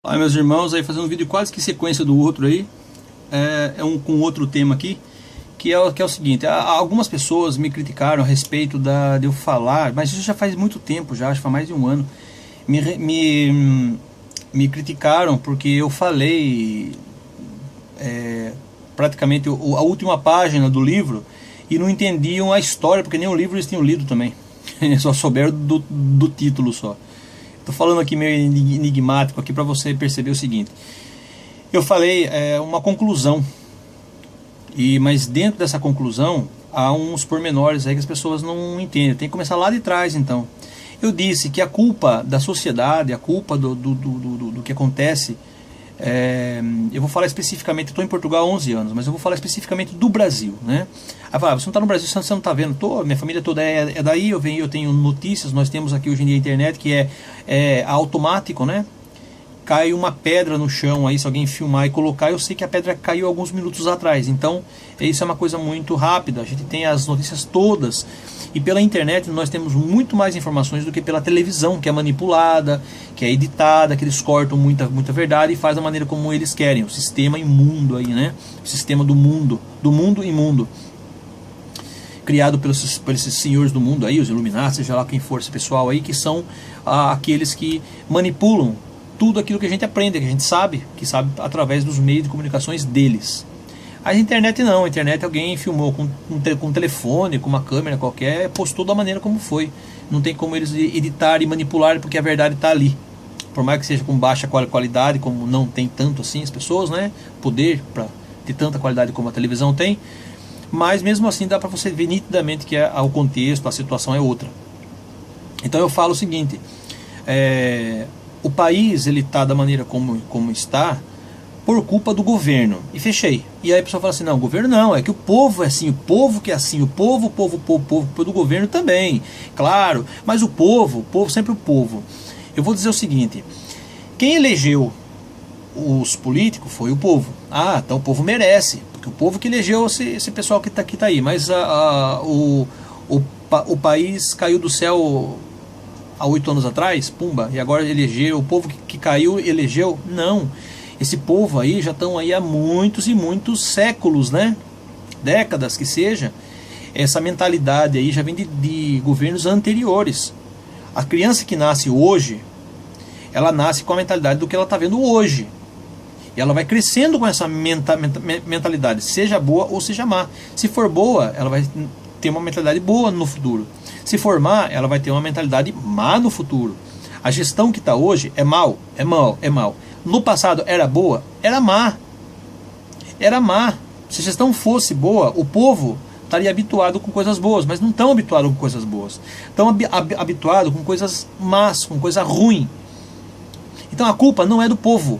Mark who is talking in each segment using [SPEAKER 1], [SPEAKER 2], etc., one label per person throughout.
[SPEAKER 1] Olá, meus irmãos, aí fazendo um vídeo quase que sequência do outro aí, com outro tema aqui, que é o seguinte: algumas pessoas me criticaram a respeito de eu falar, mas isso já faz muito tempo, já acho que faz mais de um ano, me criticaram porque eu falei praticamente a última página do livro e não entendiam a história, porque nem o livro eles tinham lido também, só souberam do título só. Estou falando aqui meio enigmático aqui para você perceber o seguinte. Eu falei uma conclusão, mas dentro dessa conclusão há uns pormenores aí que as pessoas não entendem. Tem que começar lá de trás então. Eu disse que a culpa da sociedade, a culpa do que acontece, eu vou falar especificamente, estou em Portugal há 11 anos, mas eu vou falar especificamente do Brasil, né? Aí fala, você não está no Brasil, você não está vendo, minha família toda é daí, eu tenho notícias, nós temos aqui hoje em dia a internet que é automático, né? Cai uma pedra no chão, aí se alguém filmar e colocar, eu sei que a pedra caiu alguns minutos atrás, então isso é uma coisa muito rápida, a gente tem as notícias todas, e pela internet nós temos muito mais informações do que pela televisão, que é manipulada, que é editada, que eles cortam muita verdade e faz da maneira como eles querem, o sistema imundo aí, né? O sistema do mundo imundo, criado por esses senhores do mundo aí, os Illuminati, seja lá quem for esse pessoal aí, que são aqueles que manipulam tudo aquilo que a gente aprende, que a gente sabe através dos meios de comunicações deles. A internet não, a internet alguém filmou com um telefone, com uma câmera qualquer, postou da maneira como foi. Não tem como eles editar e manipular, porque a verdade está ali. Por mais que seja com baixa qualidade, como não tem tanto assim as pessoas, né? Poder para ter tanta qualidade como a televisão tem, mas mesmo assim dá para você ver nitidamente que o contexto, a situação é outra. Então eu falo o seguinte, o país ele está da maneira como está por culpa do governo, e fechei. E aí a pessoa fala assim, não, o governo não, é que o povo é assim, o povo que é assim, o povo do governo também, claro, mas o povo, sempre o povo. Eu vou dizer o seguinte, quem elegeu os políticos foi o povo. Então o povo merece, porque o povo que elegeu esse pessoal que tá aí, mas o país caiu do céu há 8 anos atrás, pumba, e agora elegeu, o povo que caiu elegeu? Não, esse povo aí já estão aí há muitos e muitos séculos, né? Décadas que seja, essa mentalidade aí já vem de governos anteriores. A criança que nasce hoje, ela nasce com a mentalidade do que ela está vendo hoje, e ela vai crescendo com essa mentalidade, seja boa ou seja má. Se for boa, ela vai ter uma mentalidade boa no futuro. Se for má, ela vai ter uma mentalidade má no futuro. A gestão que está hoje é mal. No passado era boa, era má. Se a gestão fosse boa, o povo estaria habituado com coisas boas, mas não estão habituados com coisas boas. Estão habituados com coisas más, com coisa ruim. Então a culpa não é do povo.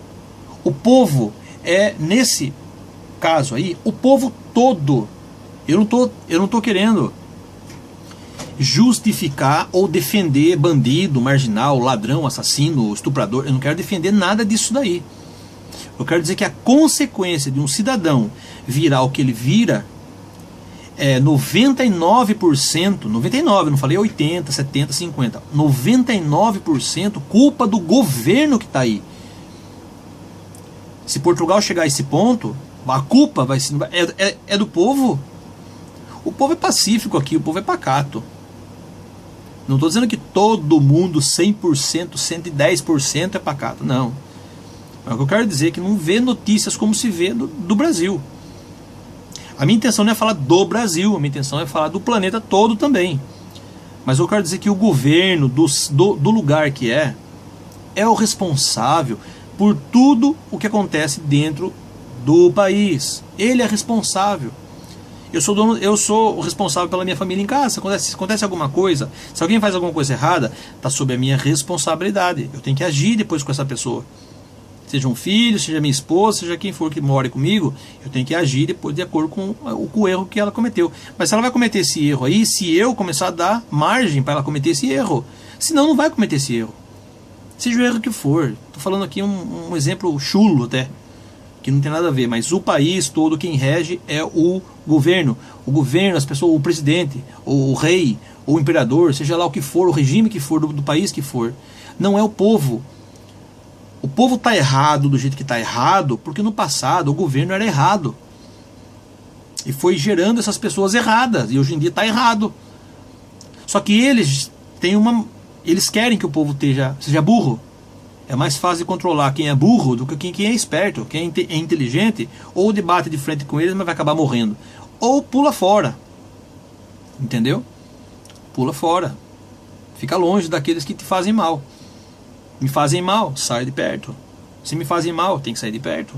[SPEAKER 1] O povo nesse caso aí, o povo todo. Eu não tô querendo justificar ou defender bandido, marginal, ladrão, assassino, estuprador. Eu não quero defender nada disso daí. Eu quero dizer que a consequência de um cidadão virar o que ele vira é 99%, 99%, não falei 80%, 70%, 50%, 99% culpa do governo que está aí. Se Portugal chegar a esse ponto, a culpa vai ser do povo. O povo é pacífico aqui, o povo é pacato. Não estou dizendo que todo mundo 100%, 110% é pacato, não. Mas o que eu quero dizer é que não vê notícias como se vê do Brasil. A minha intenção não é falar do Brasil, a minha intenção é falar do planeta todo também. Mas eu quero dizer que o governo do lugar que é o responsável por tudo o que acontece dentro do país. Ele é responsável. Eu sou o responsável pela minha família em casa. Se acontece alguma coisa, se alguém faz alguma coisa errada, está sob a minha responsabilidade. Eu tenho que agir depois com essa pessoa. Seja um filho, seja minha esposa, seja quem for que more comigo, eu tenho que agir depois de acordo com o erro que ela cometeu. Mas se ela vai cometer esse erro aí, se eu começar a dar margem para ela cometer esse erro, senão não vai cometer esse erro. Seja o erro que for. Estou falando aqui um exemplo chulo até, que não tem nada a ver, mas o país todo, quem rege é o governo. O governo, as pessoas, o presidente, o rei, o imperador, seja lá o que for, o regime que for, do país que for. Não é o povo. O povo está errado do jeito que está errado, porque no passado o governo era errado. E foi gerando essas pessoas erradas, e hoje em dia está errado. Só que eles têm eles querem que o povo seja burro. É mais fácil de controlar quem é burro do que quem é esperto, quem é inteligente, ou debate de frente com eles, mas vai acabar morrendo. Ou pula fora. Entendeu? Pula fora. Fica longe daqueles que te fazem mal. Me fazem mal, sai de perto. Se me fazem mal, tem que sair de perto.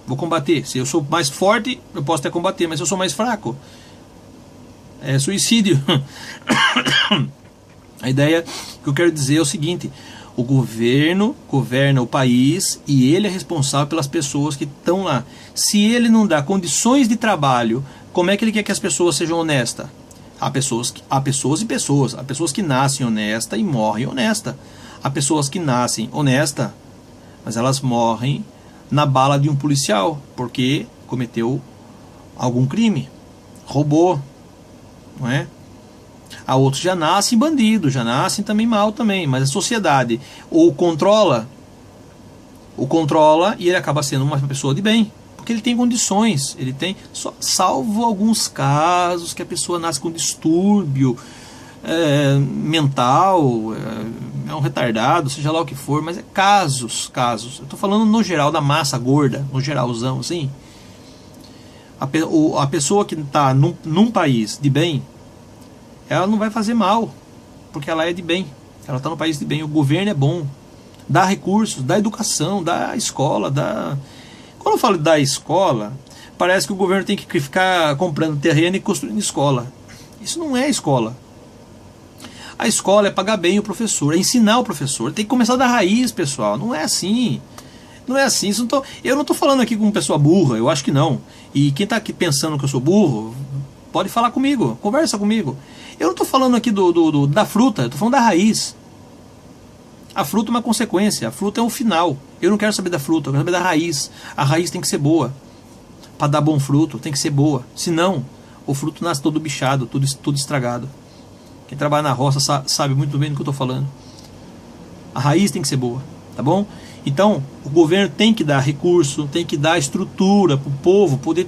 [SPEAKER 1] Vou combater. Se eu sou mais forte, eu posso até combater, mas se eu sou mais fraco, é suicídio. A ideia que eu quero dizer é o seguinte: o governo governa o país e ele é responsável pelas pessoas que estão lá. Se ele não dá condições de trabalho, como é que ele quer que as pessoas sejam honestas? Há pessoas e pessoas. Há pessoas que nascem honestas e morrem honestas. Há pessoas que nascem honestas, mas elas morrem na bala de um policial, porque cometeu algum crime, roubou, não é? Há outros já nascem bandidos, já nascem também mal também, mas a sociedade ou controla e ele acaba sendo uma pessoa de bem, porque ele tem condições, ele tem, salvo alguns casos que a pessoa nasce com distúrbio mental, é um retardado, seja lá o que for, mas é casos. Eu estou falando no geral da massa gorda, no geralzão, assim. A pessoa que está num país de bem, ela não vai fazer mal, porque ela é de bem, ela está no país de bem, o governo é bom, dá recursos, dá educação, dá escola, dá... Quando eu falo da escola, parece que o governo tem que ficar comprando terreno e construindo escola. Isso não é escola. A escola é pagar bem o professor, é ensinar o professor. Tem que começar da raiz, pessoal. Não é assim. Não é assim. Eu não estou falando aqui com pessoa burra, eu acho que não. E quem está aqui pensando que eu sou burro, pode falar comigo, conversa comigo. Eu não estou falando aqui da fruta, eu estou falando da raiz. A fruta é uma consequência, a fruta é um final. Eu não quero saber da fruta, eu quero saber da raiz. A raiz tem que ser boa. Para dar bom fruto, tem que ser boa. Senão, o fruto nasce todo bichado, tudo estragado. Quem trabalha na roça sabe muito bem do que eu estou falando. A raiz tem que ser boa, tá bom? Então, o governo tem que dar recurso, tem que dar estrutura para o povo poder...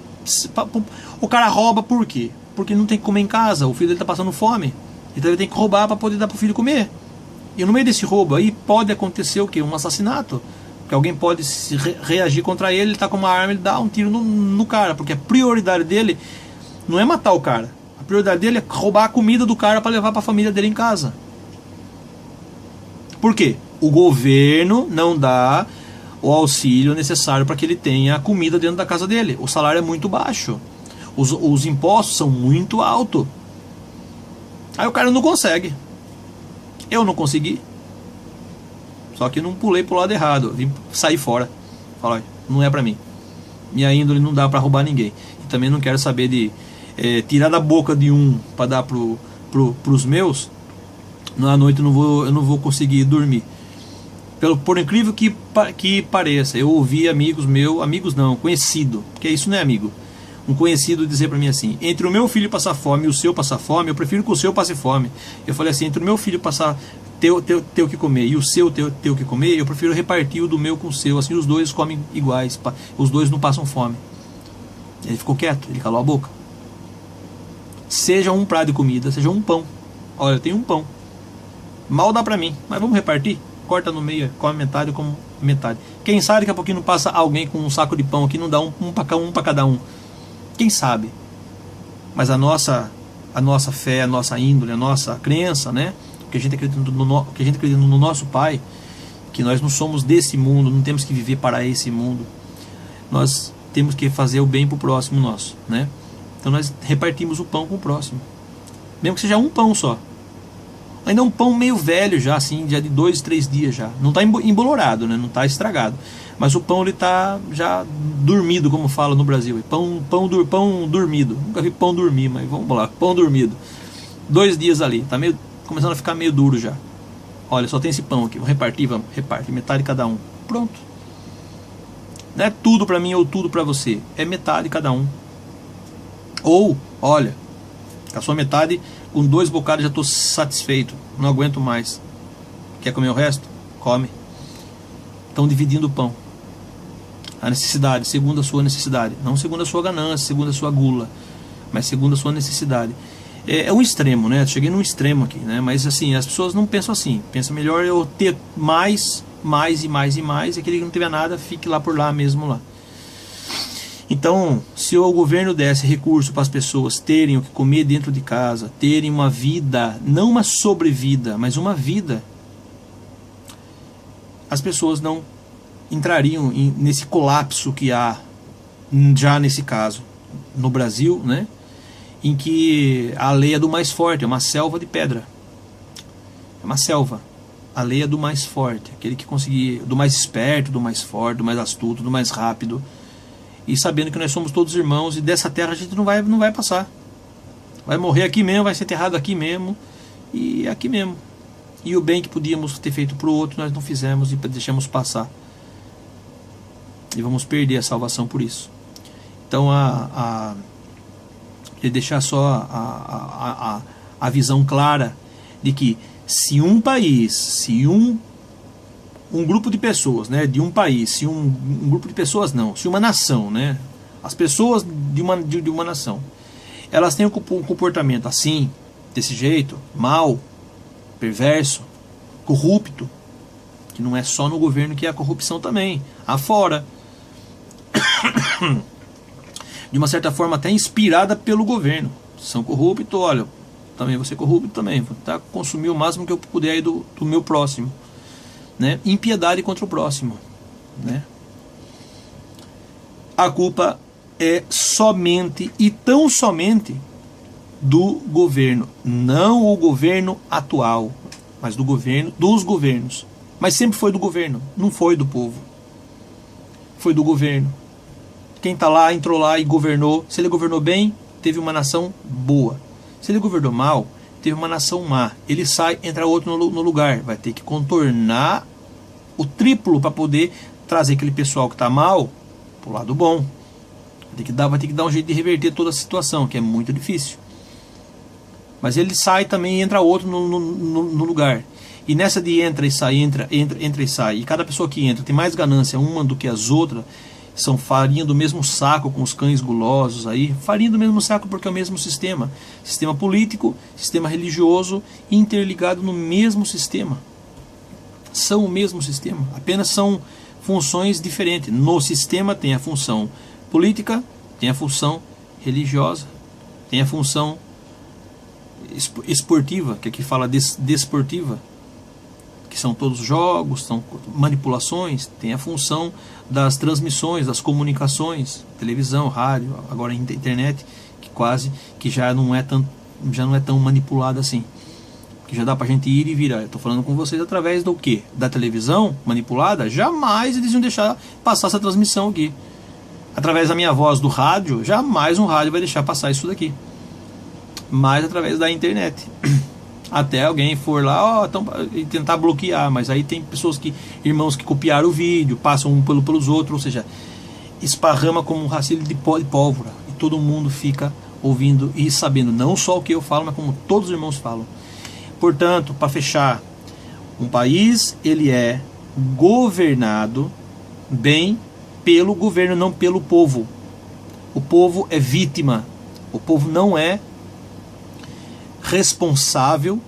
[SPEAKER 1] O cara rouba por quê? Porque não tem que comer em casa, o filho dele está passando fome. Então ele tem que roubar para poder dar para o filho comer. E no meio desse roubo aí pode acontecer o quê? Um assassinato. Porque alguém pode reagir contra ele, ele está com uma arma, ele dá um tiro no cara. Porque a prioridade dele não é matar o cara. A prioridade dele é roubar a comida do cara para levar para a família dele em casa. Por quê? O governo não dá o auxílio necessário para que ele tenha a comida dentro da casa dele. O salário é muito baixo. Os impostos são muito altos. Aí o cara não consegue. Eu não consegui. Só que não pulei pro lado errado. Vim sair fora. Falei, não é para mim. Minha índole não dá para roubar ninguém. E também não quero saber de... tirar da boca de um para dar pros meus, na noite eu não vou conseguir dormir. Por incrível que pareça, eu ouvi amigos meus, amigos não, conhecido, porque isso não é amigo, um conhecido dizer para mim assim: entre o meu filho passar fome e o seu passar fome, eu prefiro que o seu passe fome. Eu falei assim: entre o meu filho ter o que comer e o seu ter o que comer, eu prefiro repartir o do meu com o seu, assim os dois comem iguais, os dois não passam fome. Ele ficou quieto, ele calou a boca. Seja um prato de comida, seja um pão. Olha, eu tenho um pão. Mal dá pra mim, mas vamos repartir. Corta no meio, come metade, eu como metade. Quem sabe daqui a pouquinho não passa alguém com um saco de pão aqui, não dá um para cada um. Quem sabe? Mas a nossa fé, a nossa índole, a nossa crença, né? Que a gente acredita no nosso Pai, que nós não somos desse mundo, não temos que viver para esse mundo. Nós temos que fazer o bem para o próximo nosso, né? Então nós repartimos o pão com o próximo. Mesmo que seja um pão só. Ainda é um pão meio velho já, assim, já de 2, 3 dias já. Não está embolorado, né? Não está estragado. Mas o pão ele está já dormido, como fala no Brasil. Pão dormido. Nunca vi pão dormir, mas vamos lá. Pão dormido. 2 dias ali. Está começando a ficar meio duro já. Olha, só tem esse pão aqui. Vamos repartir, vamos. Reparte. Metade cada um. Pronto. Não é tudo para mim ou tudo para você. É metade cada um. Ou, olha, a sua metade, com 2 bocados já estou satisfeito, não aguento mais. Quer comer o resto? Come. estão dividindo o pão. A necessidade, segundo a sua necessidade. Não segundo a sua ganância, segundo a sua gula, mas segundo a sua necessidade. É um extremo, né? Cheguei num extremo aqui, né? Mas assim, as pessoas não pensam assim. Pensa melhor eu ter mais, e aquele que não tiver nada, fique lá por lá mesmo lá. Então, se o governo desse recurso para as pessoas terem o que comer dentro de casa, terem uma vida, não uma sobrevida, mas uma vida, as pessoas não entrariam nesse colapso que há já nesse caso no Brasil, né? Em que a lei é do mais forte, é uma selva de pedra, é uma selva. A lei é do mais forte, aquele que conseguir, do mais esperto, do mais forte, do mais astuto, do mais rápido, e sabendo que nós somos todos irmãos e dessa terra a gente não vai passar, vai morrer aqui mesmo, vai ser enterrado aqui mesmo e aqui mesmo. E o bem que podíamos ter feito para o outro nós não fizemos e deixamos passar. E vamos perder a salvação por isso. Então, deixar só a visão clara de que se um país, se um grupo de pessoas, né, de um país, se um grupo de pessoas não, se uma nação, né, as pessoas de uma nação, elas têm um comportamento assim, desse jeito, mal, perverso, corrupto, que não é só no governo que há corrupção também, há fora. De uma certa forma até inspirada pelo governo. São corruptos, olha, também vou ser corrupto também, vou tentar consumir o máximo que eu puder aí do meu próximo, né? Impiedade contra o próximo, né? A culpa é somente e tão somente do governo, não o governo atual, mas do governo, dos governos. Mas sempre foi do governo, não foi do povo. Foi do governo. Quem está lá, entrou lá e governou. Se ele governou bem, teve uma nação boa. Se ele governou mal, teve uma nação má. Ele sai, entra outro no lugar. Vai ter que contornar o triplo para poder trazer aquele pessoal que está mal para o lado bom. Vai ter que dar um jeito de reverter toda a situação, que é muito difícil. Mas ele sai também e entra outro no lugar. E nessa de entra e sai, entra e sai, e cada pessoa que entra tem mais ganância uma do que as outras, são farinha do mesmo saco com os cães gulosos aí, farinha do mesmo saco porque é o mesmo sistema. Sistema político, sistema religioso, interligado no mesmo sistema. São o mesmo sistema, apenas são funções diferentes. No sistema tem a função política, tem a função religiosa, tem a função esportiva, que aqui fala desportiva, que são todos jogos, são manipulações, tem a função das transmissões, das comunicações, televisão, rádio, agora internet, que já não é tão manipulada assim, que já dá pra gente ir e virar. Eu tô falando com vocês através do quê? Da televisão manipulada? Jamais eles iam deixar passar essa transmissão aqui. Através da minha voz do rádio, jamais um rádio vai deixar passar isso daqui. Mas através da internet. Até alguém for lá e tentar bloquear, mas aí tem irmãos que copiaram o vídeo, passam um pelos outros, ou seja, esparrama como um racimo de pólvora, e todo mundo fica ouvindo e sabendo, não só o que eu falo, mas como todos os irmãos falam. Portanto, para fechar, um país, ele é governado bem pelo governo, não pelo povo. O povo é vítima, o povo não é responsável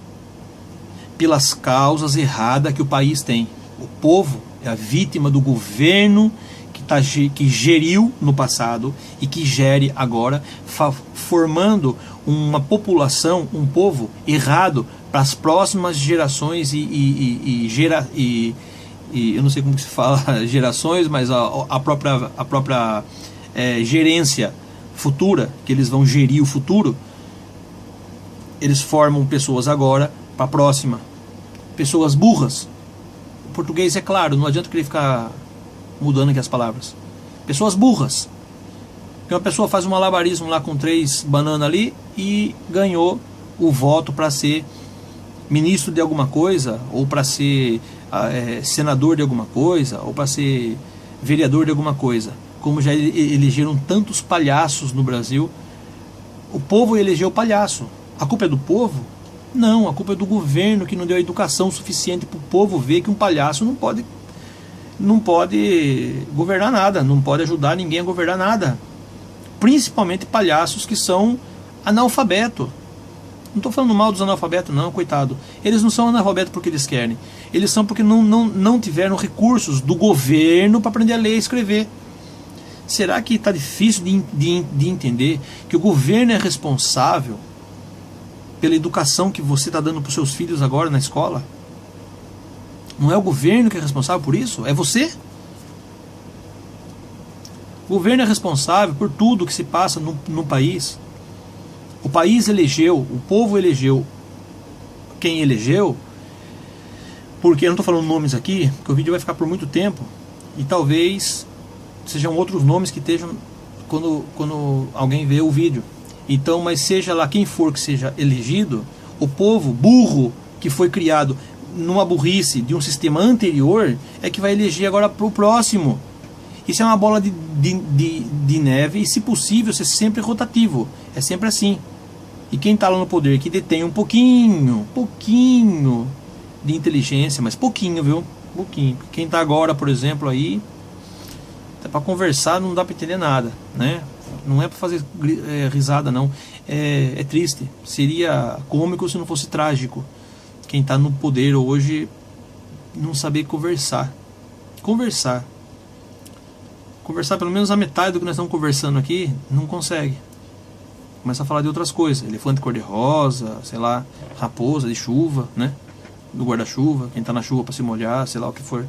[SPEAKER 1] pelas causas erradas que o país tem. O povo é a vítima do governo que geriu no passado e que gere agora, formando uma população, um povo errado para as próximas gerações e eu não sei como se fala gerações, mas a própria gerência futura, que eles vão gerir o futuro. Eles formam pessoas agora para a próxima. Pessoas burras. O português é claro, não adianta querer ficar mudando aqui as palavras. Pessoas burras. Porque uma pessoa faz um malabarismo lá com 3 bananas ali e ganhou o voto para ser ministro de alguma coisa, ou para ser senador de alguma coisa, ou para ser vereador de alguma coisa. Como já elegeram tantos palhaços no Brasil, o povo elegeu o palhaço. A culpa é do povo? Não, a culpa é do governo que não deu a educação suficiente para o povo ver que um palhaço não pode não pode governar nada, não pode ajudar ninguém a governar nada. Principalmente palhaços que são analfabetos. Não estou falando mal dos analfabetos não, coitado. Eles não são analfabetos porque eles querem. Eles são porque não tiveram recursos do governo para aprender a ler e escrever. Será que está difícil de entender que o governo é responsável pela educação que você está dando para os seus filhos agora na escola? Não é o governo que é responsável por isso? É você? O governo é responsável por tudo que se passa no país. O país elegeu, o povo elegeu quem elegeu, porque eu não estou falando nomes aqui, porque o vídeo vai ficar por muito tempo, e talvez sejam outros nomes que estejam quando alguém vê o vídeo. Então, mas seja lá quem for que seja elegido, o povo burro que foi criado numa burrice de um sistema anterior é que vai eleger agora para o próximo. Isso é uma bola de neve e, se possível, ser sempre rotativo. É sempre assim. E quem está lá no poder que detém um pouquinho de inteligência, mas pouquinho, viu? Pouquinho. Quem está agora, por exemplo, aí, para conversar não dá para entender nada, né? Não é para fazer risada, não. É triste. Seria cômico se não fosse trágico. Quem está no poder hoje não saber conversar. Conversar pelo menos a metade do que nós estamos conversando aqui, não consegue. Começa a falar de outras coisas, elefante cor-de-rosa, sei lá, raposa de chuva, né? Do guarda-chuva, quem está na chuva para se molhar, sei lá o que for.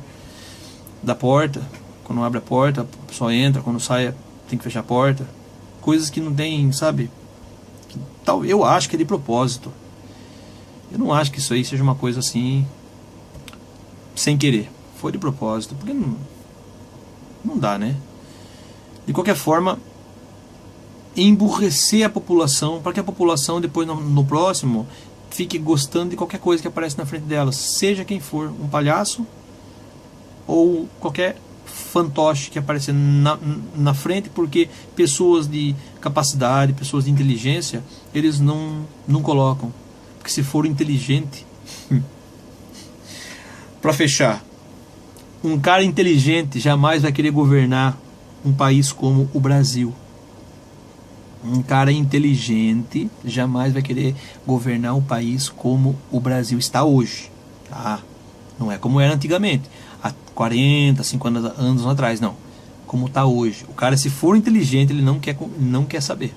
[SPEAKER 1] Da porta, quando abre a porta, a pessoa entra, quando sai tem que fechar a porta. Coisas que não tem, sabe? Eu acho que é de propósito. Eu não acho que isso aí seja uma coisa assim, sem querer. Foi de propósito, porque não dá, né? De qualquer forma, emburrecer a população, para que a população depois no próximo fique gostando de qualquer coisa que aparece na frente dela, seja quem for, um palhaço ou qualquer fantoche que aparecer na frente, porque pessoas de capacidade, pessoas de inteligência, eles não colocam, porque se for inteligente para fechar, um cara inteligente jamais vai querer governar um país como o Brasil. Um cara inteligente jamais vai querer governar um país como o Brasil está hoje. Tá? Não é como era antigamente, há 40, 50 anos atrás, não. Como está hoje. O cara, se for inteligente, ele não quer saber.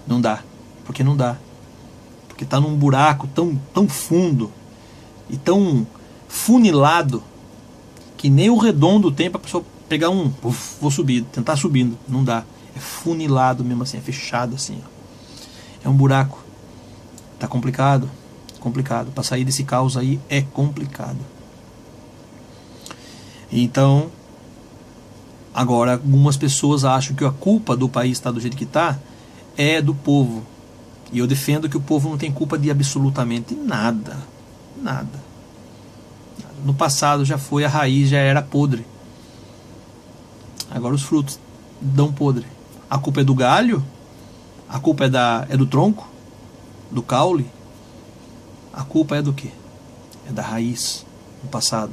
[SPEAKER 1] Não dá. Porque não dá. Porque está num buraco tão fundo e tão funilado que nem o redondo tem para a pessoa pegar vou subir, tentar subindo. Não dá. É funilado mesmo assim, é fechado assim. Ó. É um buraco. Tá complicado. Complicado. Para sair desse caos aí é complicado. Então, agora algumas pessoas acham que a culpa do país estar do jeito que está é do povo. E eu defendo que o povo não tem culpa de absolutamente nada. Nada. No passado já foi, a raiz já era podre. Agora os frutos dão podre. A culpa é do galho? A culpa é do tronco? Do caule? A culpa é do quê? É da raiz, do passado.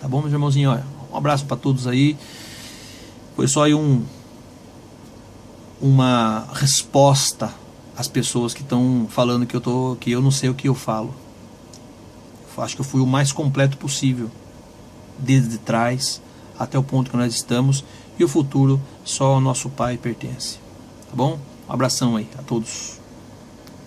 [SPEAKER 1] Tá bom, meus irmãozinhos? Olha, um abraço para todos aí. Foi só aí uma resposta às pessoas que estão falando que eu não sei o que eu falo. Eu acho que eu fui o mais completo possível, desde trás até o ponto que nós estamos, e o futuro só ao nosso Pai pertence. Tá bom? Um abração aí a todos.